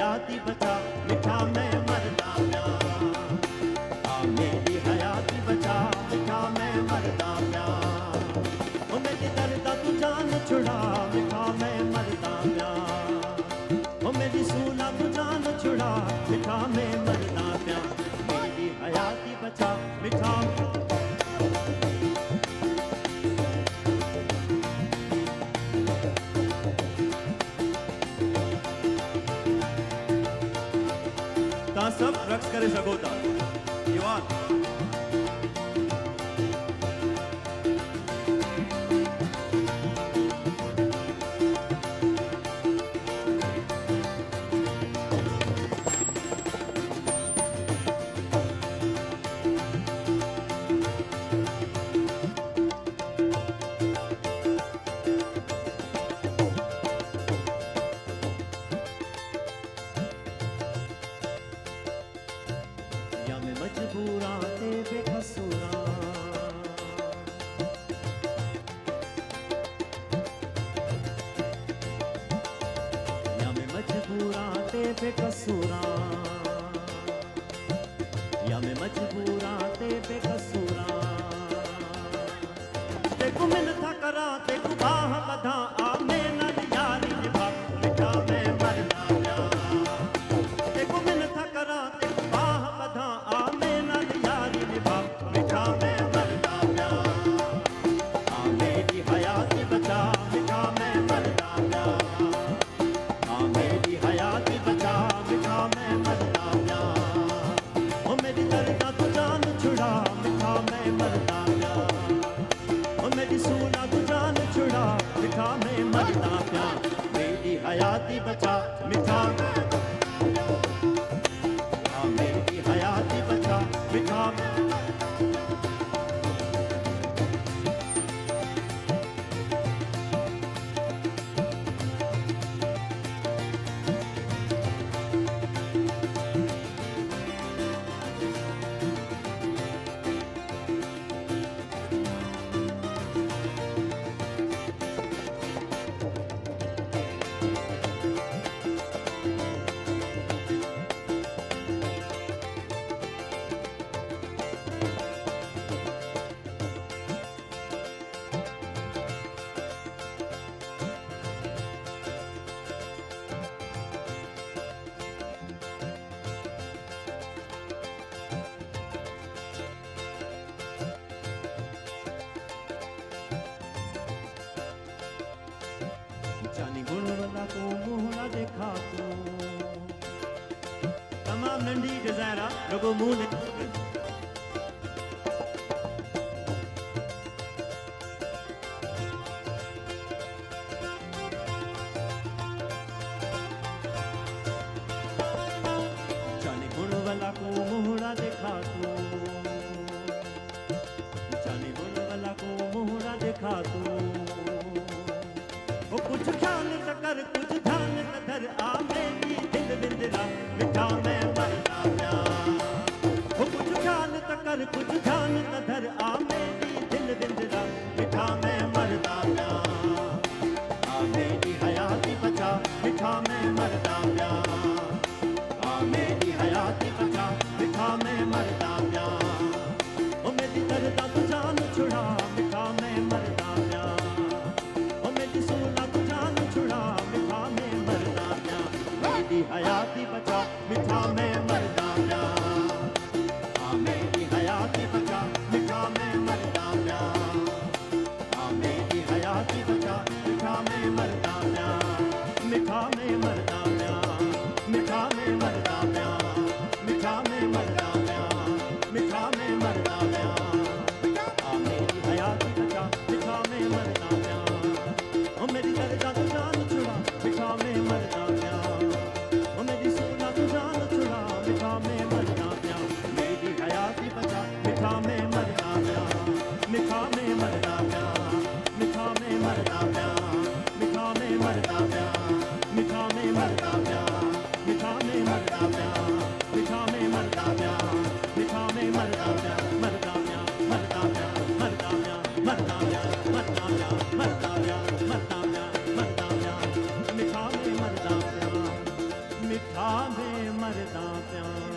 हयाती बचा मिठा मैं मरदा प्या मेरी हयाती बचा मिठा मैं मरदा प्या ओ मेरी दर्दा तू जान छुड़ा मिठा मैं मरदा प्या ओ मेरी सूला तू जान छुड़ा मिठा मैं मरदा प्या मेरी हयाती बचा मिठा सब रक्स करे सको था युवान मजबूरा ते बेकसूरा या मैं मजबूरा ते बेकसूरा या मैं मजबूरा ते बेकसूरा देखो मैं था करा ते बाह बधा आ मैं न यारी निभा मिठा मैं मरदा प्या देखो मैं था करा ते बाह बधा आ हयाती बचा मिठा मेरी हयाती बचा मिठा जानी गुणवला को मुहला देखा तू तमाम नंढी डिजायरा रुगो मुंह जानी गुणवला को मुहला देखा तू जानी गुणवला को मुहला देखा तू कुछ ख्याल न कर कुछ ध्यान न धर आ मेरी दिल बिंदरा मिठा मैं मरदा प्या कुछ ख्याल न कर कुछ ध्यान न धर आ मेरी दिल बिंदरा मिठा मैं मरदा प्या मेरी हयाती बचा मिठा मैं मरदा प्या मेरी हयाती बचा मिठा मैं मरदा प्या ओ मेरी दर्दा तू जान छुड़ा मिठा मैं मरदा प्या ओ मेरी सूला हयाती बचा मिठा मैं मरदा प्या मेरी हयाती बचा मिठा मैं मरदा प्या मेरी हयाती बचा मिठा मैं मरदा प्या मिठा मैं मरदा प्या मिठा मैं मरदा प्या मिठा मैं मरदा प्या मिठा मैं मरदा प्या मेरी हयाती बचा मिठा मैं मरदा प्या ओ मेरी दर्दा तू जान छुड़ा मिठा मैं मरदा प्या मेरी सूला तू जान छुड़ा मिठा मैं मरदा प्या मेरी हयाती बचा मिठा मैं मरदा प्या मिठा मैं मरदा प्या मिठा मैं मरदा प्या मिठा मैं मरदा प्या मिठा मैं मरदा प्या मिठा मैं मरदा प्या मिठा मैं मरदा प्या मिठा मैं मरदा प्या मरदा प्या मरदा प्या मरदा प्या मरदा प्या मरदा प्या मरदा प्या मरदा प्या मरदा प्या मिठा मैं मरदा प्या मिठा में मरदा प्यां